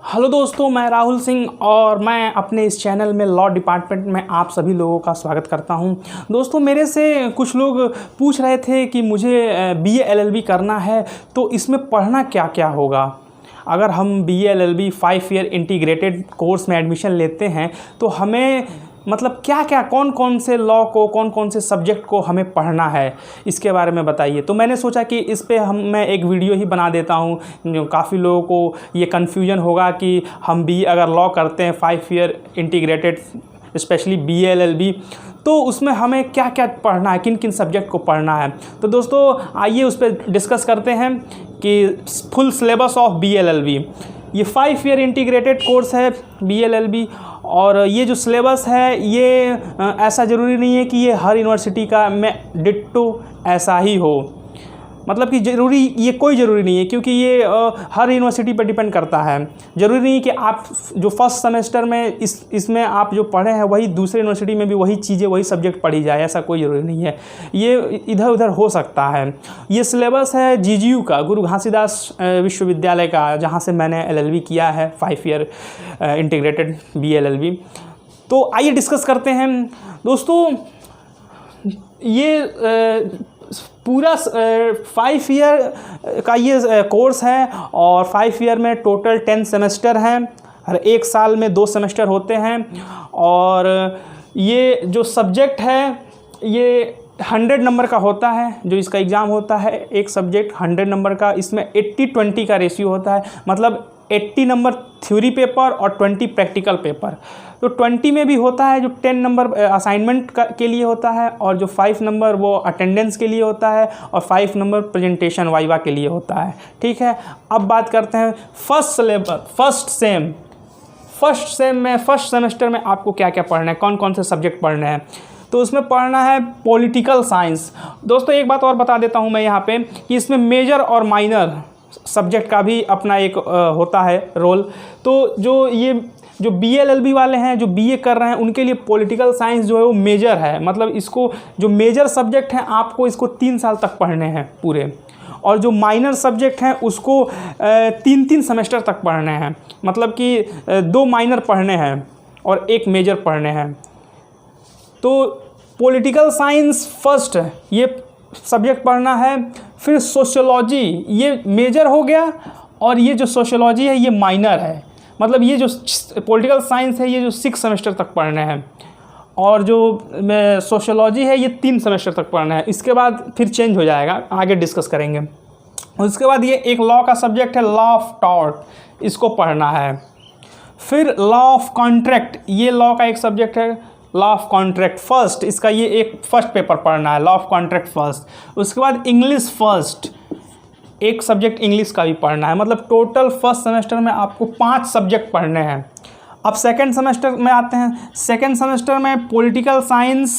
Hello दोस्तों, मैं राहुल सिंह और मैं अपने इस चैनल में लॉ डिपार्टमेंट में आप सभी लोगों का स्वागत करता हूं। दोस्तों, मेरे से कुछ लोग पूछ रहे थे कि मुझे बीए एलएलबी करना है तो इसमें पढ़ना क्या क्या होगा। अगर हम BA LLB 5 year integrated course में एडमिशन लेते हैं तो हमें मतलब क्या क्या कौन कौन से लॉ को कौन कौन से सब्जेक्ट को हमें पढ़ना है, इसके बारे में बताइए। तो मैंने सोचा कि इस पे मैं एक वीडियो ही बना देता हूँ। काफ़ी लोगों को ये कन्फ्यूजन होगा कि हम बी अगर लॉ करते हैं 5 year integrated specially BA LLB, तो उसमें हमें क्या क्या पढ़ना है, किन किन सब्जेक्ट को पढ़ना है। तो दोस्तों आइए उस पर डिस्कस करते हैं कि full syllabus of B LLB. ये 5 ईयर इंटीग्रेटेड कोर्स है बी एलएलबी, और ये जो सिलेबस है ये ऐसा ज़रूरी नहीं है कि ये हर यूनिवर्सिटी का में डिट्टो ऐसा ही हो। मतलब कि ये कोई ज़रूरी नहीं है, क्योंकि ये हर यूनिवर्सिटी पर डिपेंड करता है। ज़रूरी नहीं कि आप जो फर्स्ट सेमेस्टर में इसमें आप जो पढ़े हैं वही दूसरे यूनिवर्सिटी में भी वही चीज़ें वही सब्जेक्ट पढ़ी जाए, ऐसा कोई ज़रूरी नहीं है। ये इधर उधर हो सकता है। ये सिलेबस है जीजीयू का, गुरु घासीदास विश्वविद्यालय का, जहाँ से मैंने एलएलबी किया है 5 ईयर इंटीग्रेटेड बी एलएलबी। तो आइए डिस्कस करते हैं। दोस्तों ये पूरा 5 ईयर का ये कोर्स है, और 5 ईयर में टोटल 10 सेमेस्टर हैं। हर एक साल में 2 सेमेस्टर होते हैं, और ये जो सब्जेक्ट है ये 100 नंबर का होता है। जो इसका एग्ज़ाम होता है एक सब्जेक्ट 100 नंबर का, इसमें 80-20 का रेशियो होता है। मतलब 80 नंबर थ्योरी पेपर और 20 प्रैक्टिकल पेपर। तो 20 में भी होता है जो 10 नंबर असाइनमेंट के लिए होता है, और जो 5 नंबर वो अटेंडेंस के लिए होता है, और 5 नंबर प्रेजेंटेशन वाइवा के लिए होता है। ठीक है, अब बात करते हैं फर्स्ट सेम में फर्स्ट सेमेस्टर में आपको क्या क्या पढ़ना है, कौन कौन से सब्जेक्ट पढ़ने हैं। तो उसमें पढ़ना है पॉलिटिकल साइंस। दोस्तों एक बात और बता देता हूँ मैं यहाँ पे कि इसमें मेजर और माइनर सब्जेक्ट का भी अपना एक होता है रोल। तो जो बीएलएलबी वाले हैं, जो बीए कर रहे हैं, उनके लिए पॉलिटिकल साइंस जो है वो मेजर है। मतलब इसको जो मेजर सब्जेक्ट हैं आपको इसको 3 साल तक पढ़ने हैं पूरे, और जो माइनर सब्जेक्ट हैं उसको 3-3 सेमेस्टर तक पढ़ने हैं। मतलब कि 2 माइनर पढ़ने हैं और 1 मेजर पढ़ने हैं। तो पॉलिटिकल साइंस फर्स्ट ये सब्जेक्ट पढ़ना है। फिर सोशियोलॉजी ये मेजर हो गया, और ये जो सोशियोलॉजी है ये माइनर है। मतलब ये जो पॉलिटिकल साइंस है ये जो 6 सेमेस्टर तक पढ़ने हैं, और जो सोशियोलॉजी है ये 3 सेमेस्टर तक पढ़ना है। इसके बाद फिर चेंज हो जाएगा, आगे डिस्कस करेंगे। उसके बाद ये एक लॉ का सब्जेक्ट है, लॉ ऑफ टॉर्ट, इसको पढ़ना है। फिर लॉ ऑफ कॉन्ट्रैक्ट, ये लॉ का एक सब्जेक्ट है, लॉ ऑफ कॉन्ट्रैक्ट फर्स्ट, इसका ये एक फर्स्ट पेपर पढ़ना है, लॉ ऑफ कॉन्ट्रैक्ट फर्स्ट। उसके बाद इंग्लिश फर्स्ट, एक सब्जेक्ट इंग्लिश का भी पढ़ना है। मतलब टोटल फर्स्ट सेमेस्टर में आपको 5 सब्जेक्ट पढ़ने हैं। अब सेकंड सेमेस्टर में आते हैं। सेकंड सेमेस्टर में पॉलिटिकल साइंस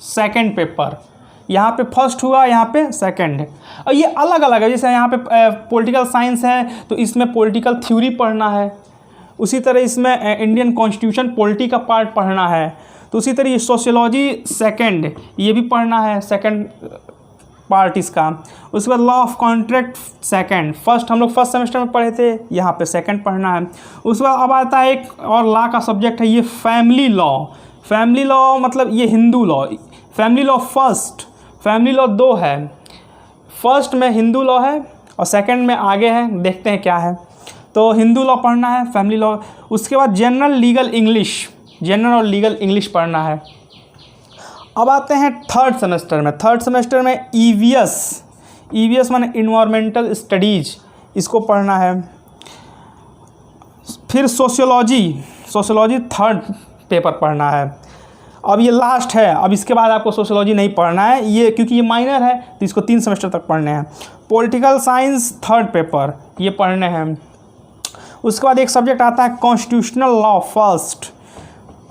सेकंड पेपर, यहाँ पे फर्स्ट हुआ, यहाँ पे सेकंड है, और ये अलग अलग है। जैसे यहाँ पे पॉलिटिकल साइंस है तो इसमें पॉलिटिकल थ्योरी पढ़ना है। उसी तरह इसमें इंडियन कॉन्स्टिट्यूशन पॉलिटी का पार्ट पढ़ना है। तो उसी तरह सोशियोलॉजी सेकंड, ये भी पढ़ना है, सेकंड पार्ट इसका। उसके बाद law of contract second, first हम लोग फर्स्ट सेमेस्टर में पढ़े थे, यहाँ पे सेकंड पढ़ना है। उसके बाद अब आता है एक और लॉ का सब्जेक्ट है, ये फैमिली लॉ। फैमिली लॉ मतलब ये Hindu law. Family law first, family law 2 है। फर्स्ट में हिंदू लॉ है और सेकंड में आगे है, देखते हैं क्या है। तो हिंदू लॉ पढ़ना है, फैमिली लॉ। उसके बाद जनरल लीगल इंग्लिश, जनरल और लीगल इंग्लिश पढ़ना है। अब आते हैं थर्ड सेमेस्टर में। थर्ड सेमेस्टर में ईवीएस माने इन्वायरमेंटल स्टडीज़, इसको पढ़ना है। फिर सोशियोलॉजी थर्ड पेपर पढ़ना है। अब ये लास्ट है, अब इसके बाद आपको सोशियोलॉजी नहीं पढ़ना है, ये क्योंकि ये माइनर है तो इसको 3 सेमेस्टर तक पढ़ने हैं। पॉलिटिकल साइंस थर्ड पेपर, ये पढ़ने हैं। उसके बाद एक सब्जेक्ट आता है constitutional law first,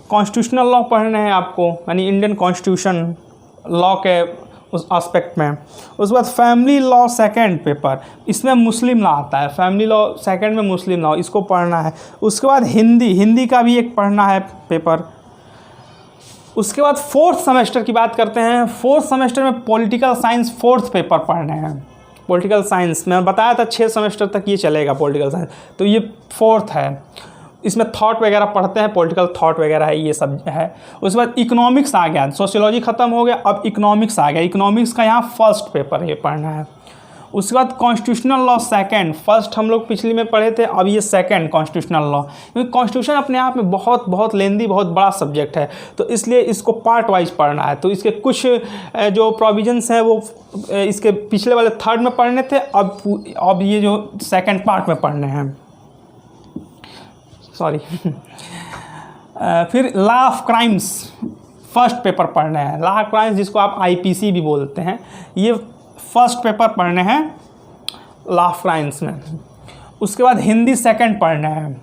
constitutional law पढ़ने हैं आपको, यानी इंडियन कॉन्स्टिट्यूशन लॉ के उस एस्पेक्ट में। उसके बाद फैमिली लॉ सेकंड पेपर, इसमें मुस्लिम लॉ आता है। फैमिली लॉ सेकंड में मुस्लिम लॉ, इसको पढ़ना है। उसके बाद हिंदी का भी एक पढ़ना है पेपर। उसके बाद फोर्थ सेमेस्टर की बात करते हैं। फोर्थ सेमेस्टर में पॉलिटिकल साइंस फोर्थ पेपर पढ़ने हैं। पॉलिटिकल साइंस मैं बताया था 6 सेमेस्टर तक ये चलेगा पॉलिटिकल साइंस, तो ये 4th है। इसमें थॉट वगैरह पढ़ते हैं, पॉलिटिकल थॉट वगैरह है, ये सब है। उसके बाद इकोनॉमिक्स आ गया, सोशियोलॉजी ख़त्म हो गया, अब इकोनॉमिक्स आ गया। इकोनॉमिक्स का यहाँ फर्स्ट पेपर ये पढ़ना है। उसके बाद कॉन्स्टिट्यूशनल लॉ सेकंड, फर्स्ट हम लोग पिछली में पढ़े थे, अब ये सेकंड कॉन्स्टिट्यूशनल लॉ। क्योंकि कॉन्स्टिट्यूशन अपने आप में बहुत बहुत लेंदी, बहुत बड़ा सब्जेक्ट है, तो इसलिए इसको पार्ट वाइज पढ़ना है। तो इसके कुछ जो प्रोविजंस हैं वो इसके पिछले वाले थर्ड में पढ़ने थे, अब ये जो सेकंड पार्ट में पढ़ने हैं, सॉरी। फिर law of crimes first paper पढ़ने हैं। लॉ ऑफ क्राइम्स जिसको आप आईपीसी भी बोलते हैं, ये फर्स्ट पेपर पढ़ने हैं लॉ ऑफ क्राइम्स में। उसके बाद हिंदी सेकंड पढ़ना है।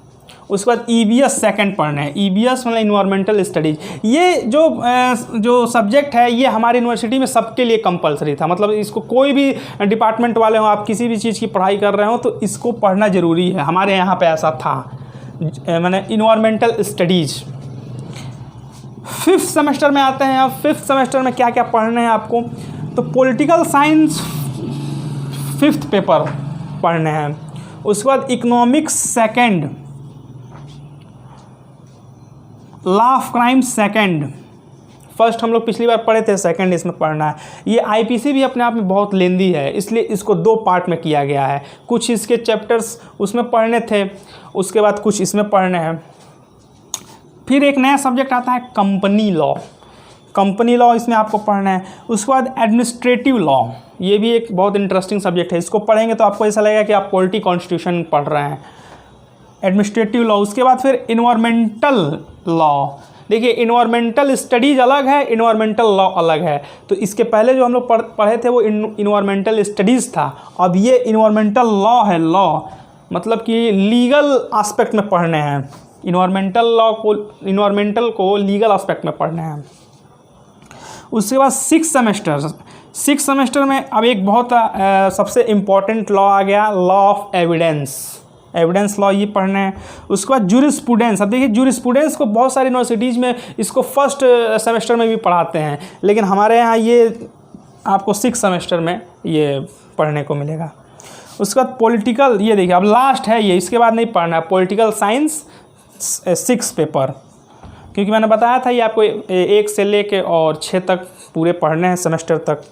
उसके बाद ईवीएस सेकंड पढ़ना है। ईवीएस मतलब इन्वायरमेंटल स्टडीज। ये जो सब्जेक्ट है ये हमारी यूनिवर्सिटी में सबके लिए कंपलसरी था, मतलब इसको कोई भी डिपार्टमेंट वाले हो, आप किसी भी चीज़ की पढ़ाई कर रहे हो तो इसको पढ़ना ज़रूरी है। हमारे यहाँ पे ऐसा था, मैंने इन्वायरमेंटल स्टडीज़। 5th सेमेस्टर में आते हैं। अब 5th सेमेस्टर में क्या क्या पढ़ना है आपको, तो पॉलिटिकल साइंस 5th पेपर पढ़ने हैं। उसके बाद economics second, law of crime second. First हम लोग पिछली बार पढ़े थे, सेकंड इसमें पढ़ना है। ये आईपीसी भी अपने आप में बहुत लेंदी है, इसलिए इसको 2 पार्ट में किया गया है। कुछ इसके चैप्टर्स उसमें पढ़ने थे, उसके बाद कुछ इसमें पढ़ने हैं। फिर एक नया सब्जेक्ट आता है कंपनी लॉ। कंपनी लॉ इसमें आपको पढ़ना है। उसके बाद एडमिनिस्ट्रेटिव लॉ, ये भी एक बहुत इंटरेस्टिंग सब्जेक्ट है। इसको पढ़ेंगे तो आपको ऐसा लगेगा कि आप पॉलिटी कॉन्स्टिट्यूशन पढ़ रहे हैं। Administrative law. उसके बाद फिर इन्वायरमेंटल लॉ। देखिए इन्वायरमेंटल स्टडीज़ अलग है, इन्वायरमेंटल लॉ अलग है। तो इसके पहले जो हम लोग पढ़े थे वो इन्वायरमेंटल स्टडीज़ था, अब ये इन्वायरमेंटल लॉ है। लॉ मतलब कि लीगल एस्पेक्ट में पढ़ने हैं। इन्वायरमेंटल को लीगल एस्पेक्ट में पढ़ने हैं। उसके बाद 6th सेमेस्टर में अब एक बहुत सबसे इम्पॉर्टेंट लॉ आ गया, लॉ ऑफ एविडेंस लॉ, ये पढ़ना है। उसके बाद जूरिस्प्रूडेंस। अब देखिए जूरिस्प्रूडेंस को बहुत सारी यूनिवर्सिटीज़ में इसको फर्स्ट सेमेस्टर में भी पढ़ाते हैं, लेकिन हमारे यहाँ ये आपको 6th सेमेस्टर में ये पढ़ने को मिलेगा। उसके बाद पॉलिटिकल, ये देखिए अब लास्ट है ये, इसके बाद नहीं पढ़ना है। पॉलिटिकल साइंस 6th पेपर, क्योंकि मैंने बताया था ये आपको 1 से लेके और 6 तक पूरे पढ़ने हैं सेमेस्टर तक।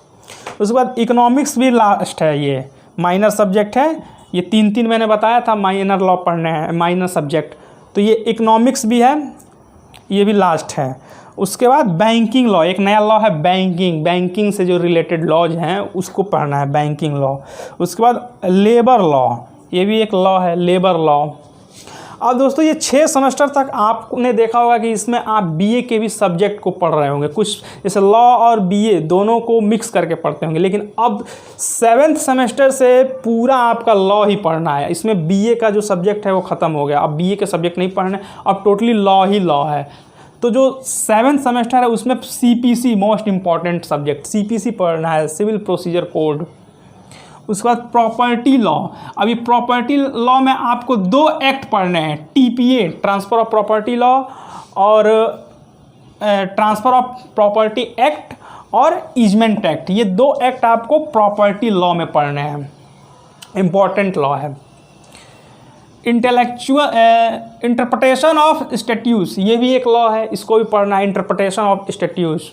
उसके बाद इकोनॉमिक्स भी लास्ट है, ये माइनर सब्जेक्ट है। ये 3 मैंने बताया था माइनर लॉ पढ़ने हैं, माइनर सब्जेक्ट। तो ये इकोनॉमिक्स भी है, ये भी लास्ट है। उसके बाद बैंकिंग लॉ, एक नया लॉ है बैंकिंग से जो रिलेटेड लॉज हैं उसको पढ़ना है, बैंकिंग लॉ। उसके बाद लेबर लॉ, ये भी एक लॉ है, लेबर लॉ। अब दोस्तों ये 6 सेमेस्टर तक आपने देखा होगा कि इसमें आप बीए के भी सब्जेक्ट को पढ़ रहे होंगे, कुछ जैसे लॉ और बीए दोनों को मिक्स करके पढ़ते होंगे। लेकिन अब 7th सेमेस्टर से पूरा आपका लॉ ही पढ़ना है। इसमें बीए का जो सब्जेक्ट है वो ख़त्म हो गया, अब बीए के सब्जेक्ट नहीं पढ़ने, अब टोटली लॉ ही लॉ है। तो जो 7th सेमेस्टर है उसमें CPC most important subject, CPC पढ़ना है, सिविल प्रोसीजर कोड। उसके बाद प्रॉपर्टी लॉ। अभी प्रॉपर्टी लॉ में आपको 2 एक्ट पढ़ने हैं, TPA transfer of property law और ट्रांसफ़र ऑफ प्रॉपर्टी एक्ट और ईजमेंट एक्ट। ये 2 एक्ट आपको प्रॉपर्टी लॉ में पढ़ने हैं, इम्पॉर्टेंट लॉ है। इंटरप्रिटेशन ऑफ स्टैट्यूट्स, ये भी एक लॉ है, इसको भी पढ़ना है, इंटरप्रिटेशन ऑफ स्टैट्यूट्स।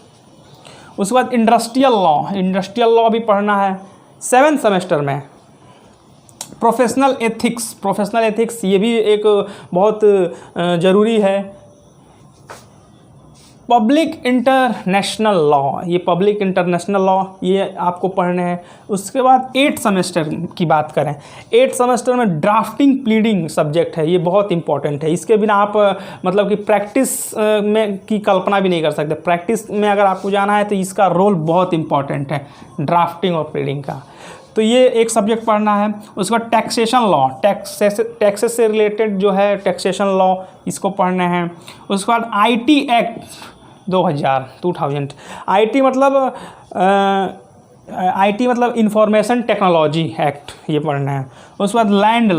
उसके बाद इंडस्ट्रियल लॉ भी पढ़ना है 7th सेमेस्टर में। प्रोफेशनल एथिक्स ये भी एक बहुत ज़रूरी है। पब्लिक इंटरनेशनल लॉ, ये आपको पढ़ने हैं। उसके बाद 8th सेमेस्टर की बात करें, 8th सेमेस्टर में ड्राफ्टिंग प्लीडिंग सब्जेक्ट है, ये बहुत इंपॉर्टेंट है। इसके बिना आप मतलब कि प्रैक्टिस में की कल्पना भी नहीं कर सकते। प्रैक्टिस में अगर आपको जाना है तो इसका रोल बहुत इंपॉर्टेंट है, ड्राफ्टिंग और प्लीडिंग का। तो ये एक सब्जेक्ट पढ़ना है। उसके बाद टैक्सेशन लॉ, टैक्सेस से रिलेटेड जो है टैक्सेशन लॉ, इसको पढ़ने हैं। उसके बाद आईटी एक्ट 2000 आईटी मतलब इंफॉर्मेशन टेक्नोलॉजी एक्ट, ये पढ़ना है। उसके बाद लैंड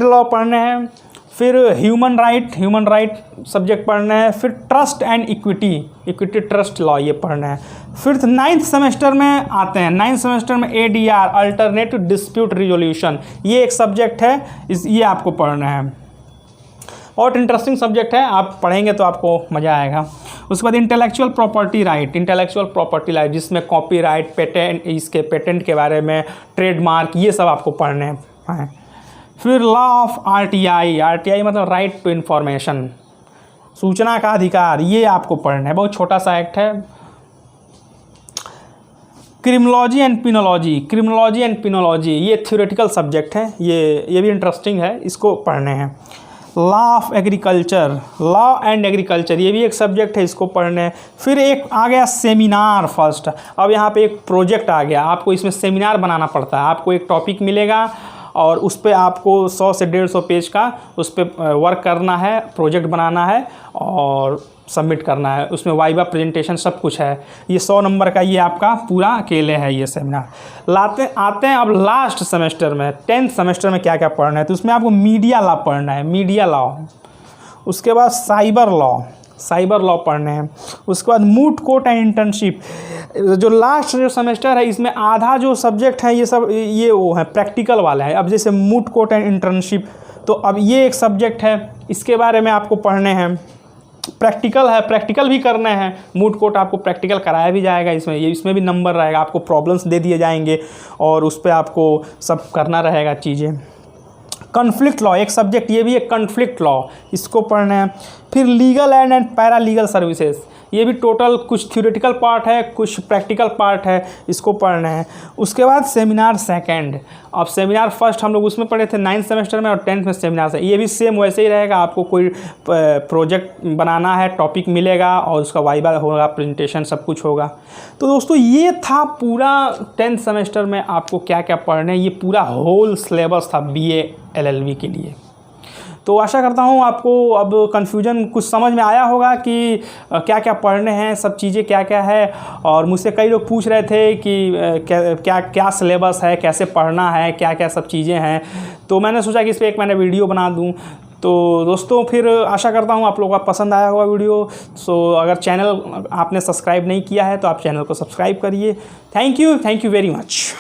लॉ पढ़ने हैं। फिर ह्यूमन राइट सब्जेक्ट पढ़ना है। फिर trust and equity trust law ये पढ़ना है। फिर 9th सेमेस्टर में आते हैं। 9th सेमेस्टर में ADR अल्टरनेटिव डिस्प्यूट रिजोल्यूशन ये एक सब्जेक्ट है, ये आपको पढ़ना है। बहुत इंटरेस्टिंग सब्जेक्ट है, आप पढ़ेंगे तो आपको मज़ा आएगा। उसके बाद इंटेलेक्चुअल प्रॉपर्टी राइट जिसमें कॉपीराइट, पेटेंट के बारे में, ट्रेडमार्क ये सब आपको पढ़ने हैं। फिर लॉ ऑफ RTI मतलब राइट टू इन्फॉर्मेशन, सूचना का अधिकार, ये आपको पढ़ना है। बहुत छोटा सा एक्ट है। क्रिमिनोलॉजी एंड पिनोलॉजी ये थ्योरेटिकल सब्जेक्ट है, ये भी इंटरेस्टिंग है, इसको पढ़ने हैं। लॉ एंड एग्रीकल्चर ये भी एक सब्जेक्ट है, इसको पढ़ने हैं। फिर एक आ गया सेमिनार फर्स्ट। अब यहाँ पे एक प्रोजेक्ट आ गया, आपको इसमें सेमिनार बनाना पड़ता है। आपको एक टॉपिक मिलेगा और उस पर आपको 100 से 150 पेज का उस पर वर्क करना है, प्रोजेक्ट बनाना है और सबमिट करना है। उसमें वाइवा प्रेजेंटेशन सब कुछ है। ये 100 नंबर का ये आपका पूरा अकेले है ये सेमिनार। आते हैं अब लास्ट सेमेस्टर में, 10th सेमेस्टर में क्या क्या पढ़ना है। तो उसमें आपको मीडिया लॉ पढ़ना है, मीडिया लॉ। उसके बाद साइबर लॉ पढ़ने हैं। उसके बाद मूट कोर्ट एंड इंटर्नशिप। जो लास्ट जो सेमेस्टर है इसमें आधा जो सब्जेक्ट है ये सब ये वो है प्रैक्टिकल वाला है। अब जैसे मूट कोर्ट एंड इंटर्नशिप, तो अब ये एक सब्जेक्ट है, इसके बारे में आपको पढ़ने हैं। प्रैक्टिकल है, प्रैक्टिकल भी करने हैं। मूट कोर्ट आपको प्रैक्टिकल कराया भी जाएगा, इसमें भी नंबर रहेगा, आपको प्रॉब्लम्स दे दिए जाएंगे और उस पर आपको सब करना रहेगा चीज़ें। कॉन्फ्लिक्ट लॉ एक सब्जेक्ट, ये भी एक कॉन्फ्लिक्ट लॉ, इसको पढ़ना है। फिर legal and para legal services, ये भी टोटल कुछ थ्योरेटिकल पार्ट है, कुछ प्रैक्टिकल पार्ट है, इसको पढ़ना है। उसके बाद सेमिनार सेकंड। अब सेमिनार फर्स्ट हम लोग उसमें पढ़े थे 9th सेमेस्टर में और 10th में सेमिनार से, ये भी सेम वैसे ही रहेगा। आपको कोई प्रोजेक्ट बनाना है, टॉपिक मिलेगा और उसका वाइवा होगा, प्रेजेंटेशन सब कुछ होगा। तो दोस्तों ये था पूरा 10th सेमेस्टर में आपको क्या क्या पढ़ना है, ये पूरा होल सिलेबस था BA LLB के लिए। तो आशा करता हूँ आपको अब कन्फ्यूजन कुछ समझ में आया होगा कि क्या क्या पढ़ने हैं, सब चीज़ें क्या क्या है। और मुझसे कई लोग पूछ रहे थे कि क्या सिलेबस है, कैसे पढ़ना है, क्या क्या सब चीज़ें हैं। तो मैंने सोचा कि इस पर एक मैंने वीडियो बना दूँ। तो दोस्तों फिर आशा करता हूँ आप लोगों को पसंद आया होगा वीडियो। सो अगर चैनल आपने सब्सक्राइब नहीं किया है तो आप चैनल को सब्सक्राइब करिए। Thank you very much.